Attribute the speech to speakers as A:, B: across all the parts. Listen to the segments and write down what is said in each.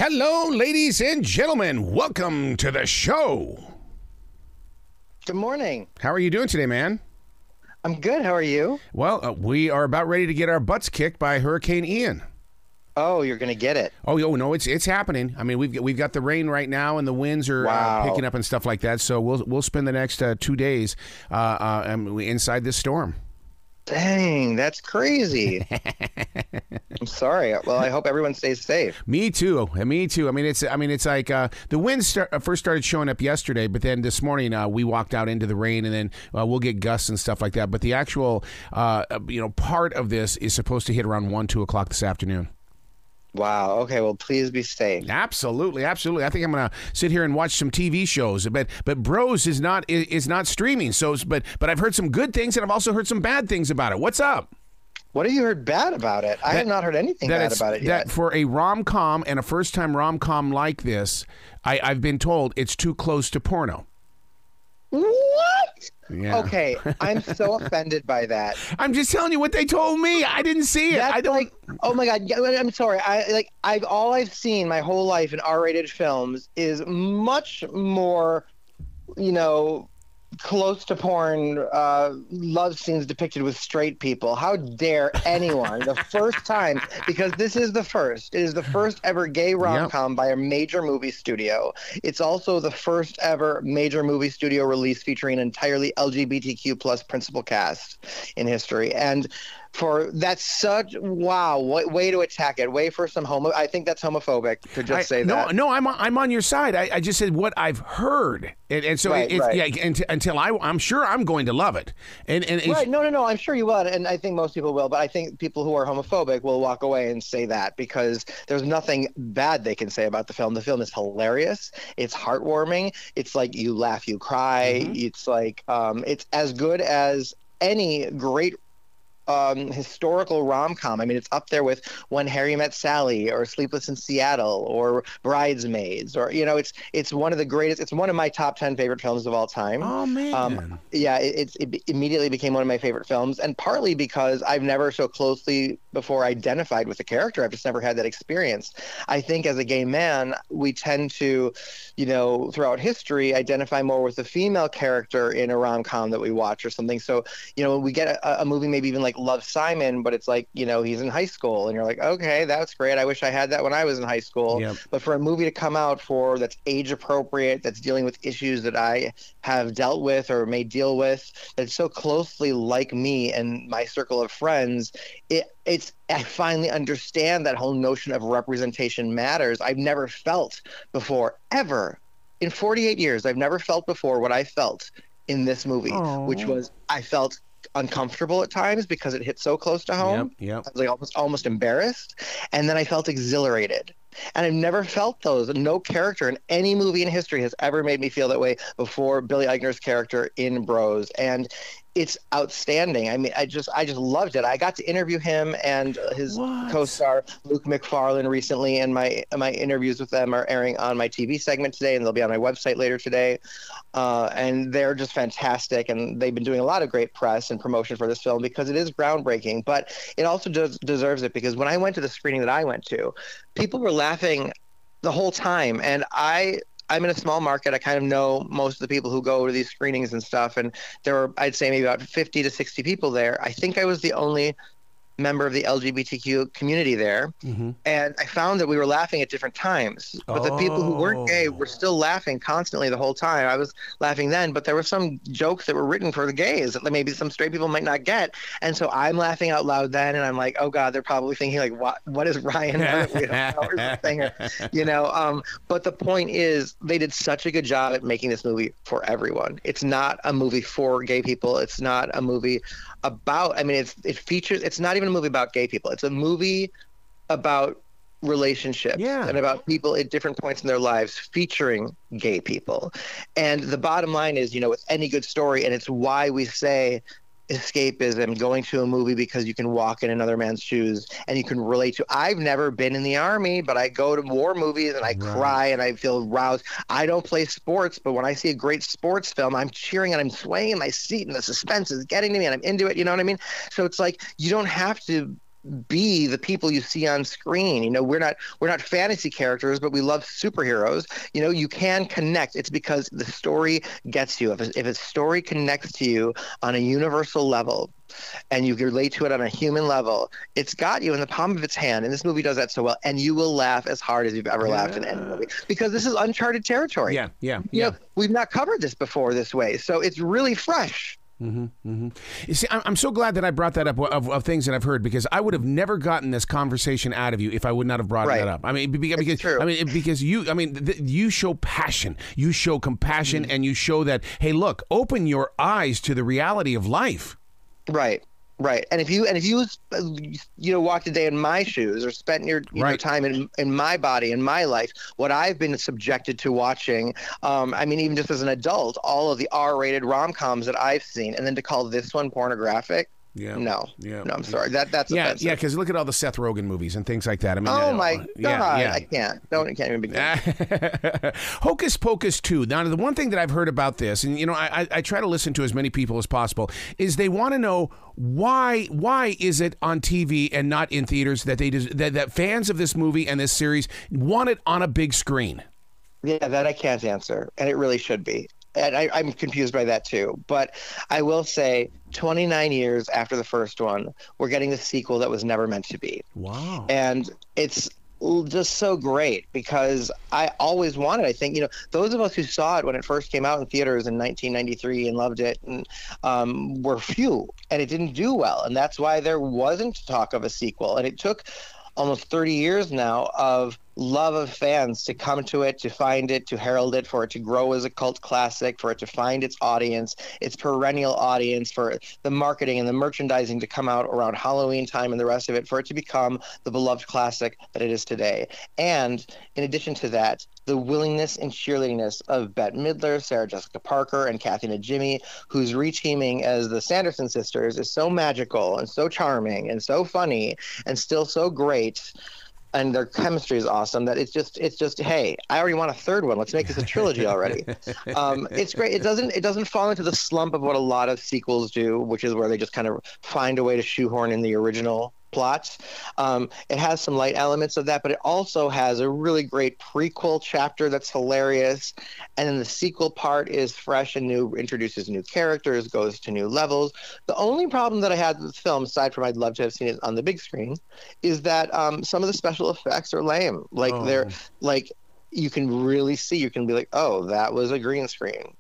A: Hello, ladies and gentlemen. Welcome to the show.
B: Good morning.
A: How are you doing today, man?
B: I'm good. How are you?
A: Well, we are about ready to get our butts kicked by Hurricane Ian.
B: Oh, you're going to get it.
A: Oh, no, it's happening. I mean, we've got the rain right now, and the winds are picking up and stuff like that. So we'll spend the next 2 days inside this storm.
B: Dang, that's crazy. I'm sorry. Well, I hope everyone stays safe.
A: Me too. I mean, it's like the winds first started showing up yesterday, but then this morning we walked out into the rain, and then we'll get gusts and stuff like that. But the actual part of this is supposed to hit around 1-2 o'clock this afternoon.
B: Wow. Okay. Well, please be safe.
A: Absolutely. I think I'm gonna sit here and watch some TV shows. But Bros is not streaming. So, but I've heard some good things, and I've also heard some bad things about it. What's up?
B: What have you heard bad about it? I have not heard anything bad about it yet.
A: That for a rom-com and a first-time rom-com like this, I've been told it's too close to porno.
B: What?
A: Yeah.
B: Okay, I'm so offended by that.
A: I'm just telling you what they told me. I didn't see it.
B: That's oh my God. I'm sorry. All I've seen my whole life in R-rated films is much more, close to porn love scenes depicted with straight people. How dare anyone? The first time, because this is the first. It is the first ever gay rom-com by a major movie studio. It's also the first ever major movie studio release featuring an entirely LGBTQ plus principal cast in history. And that's such way to attack it. Way for some I think that's homophobic to just say that.
A: No, I'm on your side. I just said what I've heard, and so until I'm sure I'm going to love it. And
B: right, no, I'm sure you will, and I think most people will. But I think people who are homophobic will walk away and say that because there's nothing bad they can say about the film. The film is hilarious. It's heartwarming. It's like you laugh, you cry. Mm-hmm. It's like it's as good as any great historical rom-com. I mean, it's up there with When Harry Met Sally or Sleepless in Seattle or Bridesmaids, or it's one of the greatest. It's one of my top 10 favorite films of all time.
A: Oh man.
B: It immediately became one of my favorite films, and partly because I've never so closely before identified with the character. I've just never had that experience. I think as a gay man, we tend to, throughout history, identify more with the female character in a rom-com that we watch or something. So, when we get a movie, maybe even like Love, Simon, but it's like, he's in high school, and you're like, okay, that's great. I wish I had that when I was in high school.
A: Yep.
B: But for a movie to come out that's age appropriate, that's dealing with issues that I have dealt with or may deal with, that's so closely like me and my circle of friends, I finally understand that whole notion of representation matters. I've never felt before, ever, in 48 years, I've never felt before what I felt in this movie, which was I felt uncomfortable at times because it hit so close to home.
A: Yep.
B: I was like almost embarrassed, and then I felt exhilarated. And I've never felt those. No character in any movie in history has ever made me feel that way before Billy Eichner's character in Bros. And it's outstanding. I mean, I just loved it. I got to interview him and his co-star Luke McFarlane recently, and my interviews with them are airing on my TV segment today, and they'll be on my website later today. And they're just fantastic, and they've been doing a lot of great press and promotion for this film because it is groundbreaking, but it also deserves it because when I went to the screening that I went to, people were laughing the whole time, and I'm in a small market. I kind of know most of the people who go to these screenings and stuff. And there were, I'd say, maybe about 50 to 60 people there. I think I was the only member of the LGBTQ community there. Mm-hmm. And I found that we were laughing at different times. But the people who weren't gay were still laughing constantly the whole time. I was laughing then, but there were some jokes that were written for the gays that maybe some straight people might not get. And so I'm laughing out loud then, and I'm like, oh God, they're probably thinking like, what is Ryan doing? But the point is, they did such a good job at making this movie for everyone. It's not a movie for gay people. It's not a movie about, it's not even a movie about gay people. It's a movie about relationships and about people at different points in their lives featuring gay people. And the bottom line is, with any good story, and it's why we say escapism, going to a movie because you can walk in another man's shoes and you can relate to. I've never been in the army, but I go to war movies and I cry and I feel roused. I don't play sports, but when I see a great sports film, I'm cheering and I'm swaying in my seat and the suspense is getting to me and I'm into it. You know what I mean? So it's like, you don't have to be the people you see on screen. You know, we're not fantasy characters, but we love superheroes. You know, you can connect. It's because the story gets you. If a story connects to you on a universal level, and you relate to it on a human level, it's got you in the palm of its hand. And this movie does that so well. And you will laugh as hard as you've ever laughed in any movie, because this is uncharted territory.
A: Yeah.
B: You know, we've not covered this before this way, so it's really fresh.
A: You see, I'm so glad that I brought that up of things that I've heard, because I would have never gotten this conversation out of you if I would not have brought that up. I mean, because you show passion, you show compassion, and you show that, hey, look, open your eyes to the reality of life.
B: Right. And if you walked a day in my shoes, or spent your time in my body, in my life, what I've been subjected to watching, I mean, even just as an adult, all of the R-rated rom-coms that I've seen, and then to call this one pornocratic. No, I'm sorry. That's offensive.
A: Yeah, because look at all the Seth Rogen movies and things like that. I mean,
B: oh my God, I can't even begin.
A: Hocus Pocus 2. Now, the one thing that I've heard about this, and you know, I try to listen to as many people as possible, is they want to know why is it on TV and not in theaters that that fans of this movie and this series want it on a big screen.
B: Yeah, that I can't answer, and it really should be. And I'm confused by that too. But I will say, 29 years after the first one, we're getting the sequel that was never meant to be.
A: Wow.
B: And it's just so great, because I always wanted, I think, you know, those of us who saw it when it first came out in theaters in 1993 and loved it, and were few, and it didn't do well. And that's why there wasn't talk of a sequel. And it took almost 30 years now of love of fans to come to it, to find it, to herald it, for it to grow as a cult classic, for it to find its audience, its perennial audience, for the marketing and the merchandising to come out around Halloween time and the rest of it, for it to become the beloved classic that it is today. And in addition to that, the willingness and cheerleadingness of Bette Midler, Sarah Jessica Parker, and Kathy Najimy, who's reteaming as the Sanderson sisters, is so magical and so charming and so funny and still so great. And their chemistry is awesome. That it's just, hey, I already want a third one. Let's make this a trilogy already. It's great. It doesn't fall into the slump of what a lot of sequels do, which is where they just kind of find a way to shoehorn in the original plots. It has some light elements of that, but it also has a really great prequel chapter that's hilarious. And then the sequel part is fresh and new, introduces new characters, goes to new levels. The only problem that I had with the film, aside from I'd love to have seen it on the big screen, is that some of the special effects are lame. Like they're like, you can really see, you can be like, oh, that was a green screen.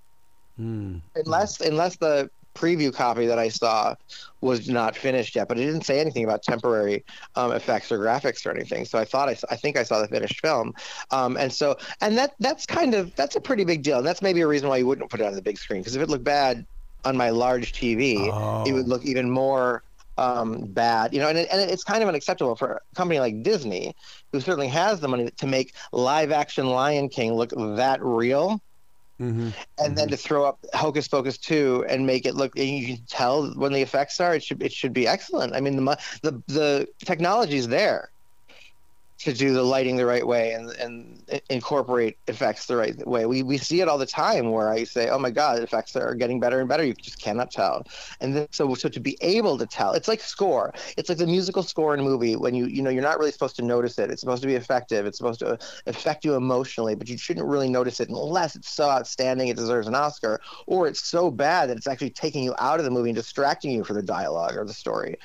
B: Unless the preview copy that I saw was not finished yet, but it didn't say anything about temporary effects or graphics or anything. So I think I saw the finished film, and that's a pretty big deal, and that's maybe a reason why you wouldn't put it on the big screen, because if it looked bad on my large TV, it would look even more bad, you know, and it's kind of unacceptable for a company like Disney, who certainly has the money to make live action Lion King look that real. And then to throw up Hocus Pocus 2 and make it look, you can tell when the effects are, it should be excellent. I mean, the technology is there to do the lighting the right way and incorporate effects the right way. We see it all the time where I say, oh my God, the effects are getting better and better. You just cannot tell. And then, so to be able to tell, it's like score. It's like the musical score in a movie when you're not really supposed to notice it. It's supposed to be effective. It's supposed to affect you emotionally, but you shouldn't really notice it unless it's so outstanding it deserves an Oscar, or it's so bad that it's actually taking you out of the movie and distracting you from the dialogue or the story.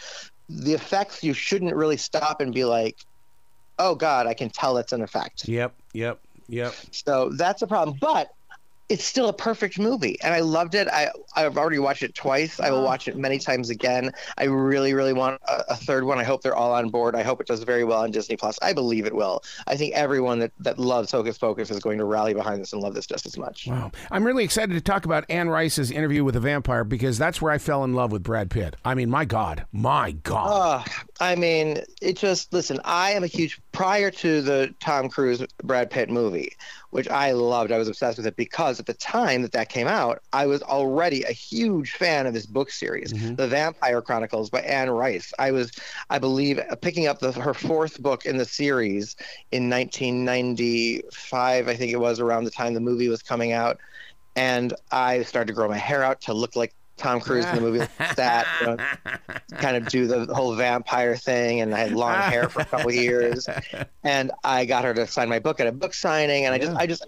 B: The effects, you shouldn't really stop and be like, oh God, I can tell it's an effect.
A: Yep.
B: So that's a problem, but it's still a perfect movie, and I loved it. I've already watched it twice. I will watch it many times again. I really, really want a third one. I hope they're all on board. I hope it does very well on Disney Plus. I believe it will. I think everyone that loves Hocus Pocus is going to rally behind this and love this just as much.
A: Wow. I'm really excited to talk about Anne Rice's Interview with a Vampire, because that's where I fell in love with Brad Pitt. I mean, my God.
B: I mean, listen, I am a huge, prior to the Tom Cruise Brad Pitt movie, which I loved. I was obsessed with it because at the time that came out, I was already a huge fan of this book series, The Vampire Chronicles by Anne Rice. I was, I believe, picking up her fourth book in the series in 1995, I think it was, around the time the movie was coming out. And I started to grow my hair out to look like Tom Cruise in the movie like that, kind of do the whole vampire thing. And I had long hair for a couple of years, and I got her to sign my book at a book signing. And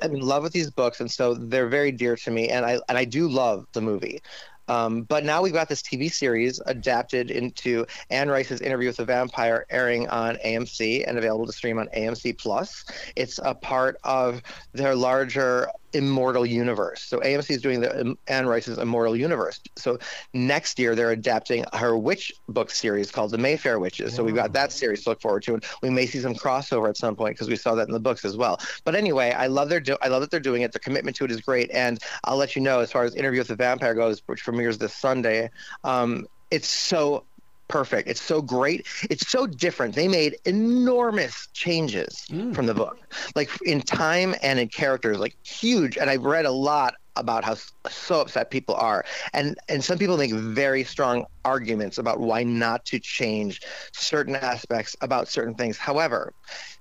B: I'm in love with these books, and so they're very dear to me. And I do love the movie. But now we've got this TV series adapted into Anne Rice's Interview with the Vampire, airing on AMC and available to stream on AMC Plus. It's a part of their larger Immortal universe. So AMC is doing the Anne Rice's Immortal universe. So next year they're adapting her witch book series called The Mayfair Witches. So we've got that series to look forward to, and we may see some crossover at some point because we saw that in the books as well. But anyway, I love that they're doing it. The commitment to it is great, and I'll let you know, as far as Interview with the Vampire goes, which premieres this Sunday, it's so perfect. It's so great. It's so different. They made enormous changes from the book, like in time and in characters, like huge. And I've read a lot about how so upset people are. And some people make very strong arguments about why not to change certain aspects about certain things. However,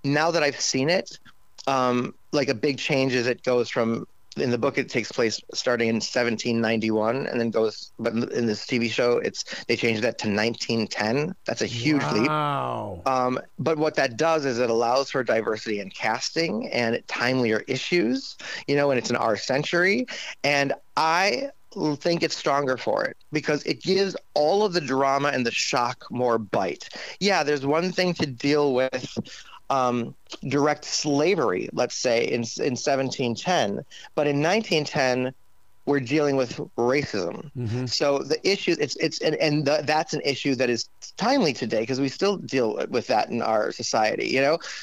B: now that I've seen it, like a big change is it goes from, in the book, it takes place starting in 1791, and then goes. But in this TV show, they changed that to 1910. That's a huge leap. But what that does is it allows for diversity in casting and timelier issues. And it's in our century, and I think it's stronger for it because it gives all of the drama and the shock more bite. Yeah, there's one thing to deal with. Direct slavery, let's say, in 1710, but in 1910 we're dealing with racism. So the issue, that's an issue that is timely today because we still deal with that in our society,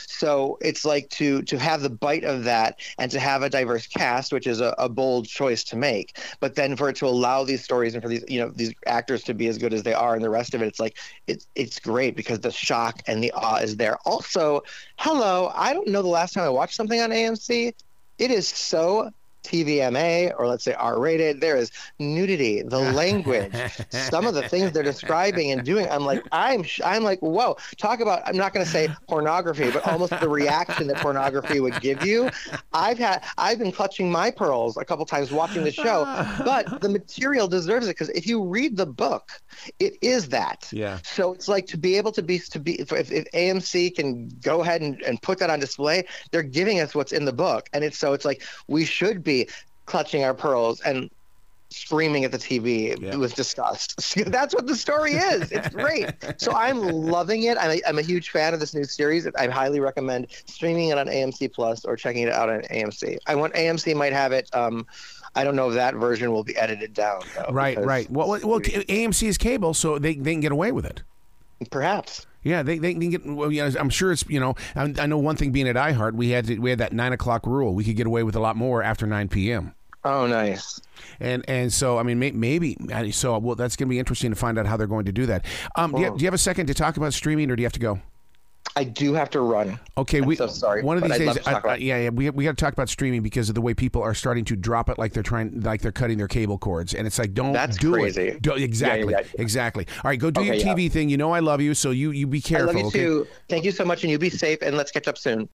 B: So it's like to have the bite of that and to have a diverse cast, which is a bold choice to make, but then for it to allow these stories and for these, these actors to be as good as they are, and the rest of it, it's like it's great because the shock and the awe is there. Also, I don't know the last time I watched something on AMC. It is so TVMA, or let's say R-rated. There is nudity, the language, some of the things they're describing and doing. I'm like, whoa! Talk about, I'm not going to say pornography, but almost the reaction that pornography would give you. I've been clutching my pearls a couple times watching the show, but the material deserves it because if you read the book, it is that. Yeah. So it's like to be able to be if AMC can go ahead and put that on display, they're giving us what's in the book, and it's like we should be clutching our pearls and screaming at the TV with disgust. That's what the story is. It's great. So I'm loving it. I'm a huge fan of this new series. I highly recommend streaming it on AMC Plus or checking it out on AMC. AMC might have it. I don't know if that version will be edited down. Though,
A: right. Well, AMC is cable, so they can get away with it.
B: Perhaps.
A: Yeah, they can get. Well, I'm sure it's. I know one thing. Being at iHeart, we had that 9 o'clock rule. We could get away with a lot more after 9 p.m.
B: Oh, nice.
A: And so maybe so. Well, that's going to be interesting to find out how they're going to do that. Do you have a second to talk about streaming, or do you have to go?
B: I do have to run.
A: Okay,
B: I'm so sorry.
A: One of these days, we got to talk about streaming because of the way people are starting to drop it, like they're cutting their cable cords, and it's like,
B: That's
A: do
B: crazy.
A: it. Exactly. All right, go do your TV thing. I love you, so you be careful.
B: I love you too. Thank you so much, and you be safe, and let's catch up soon.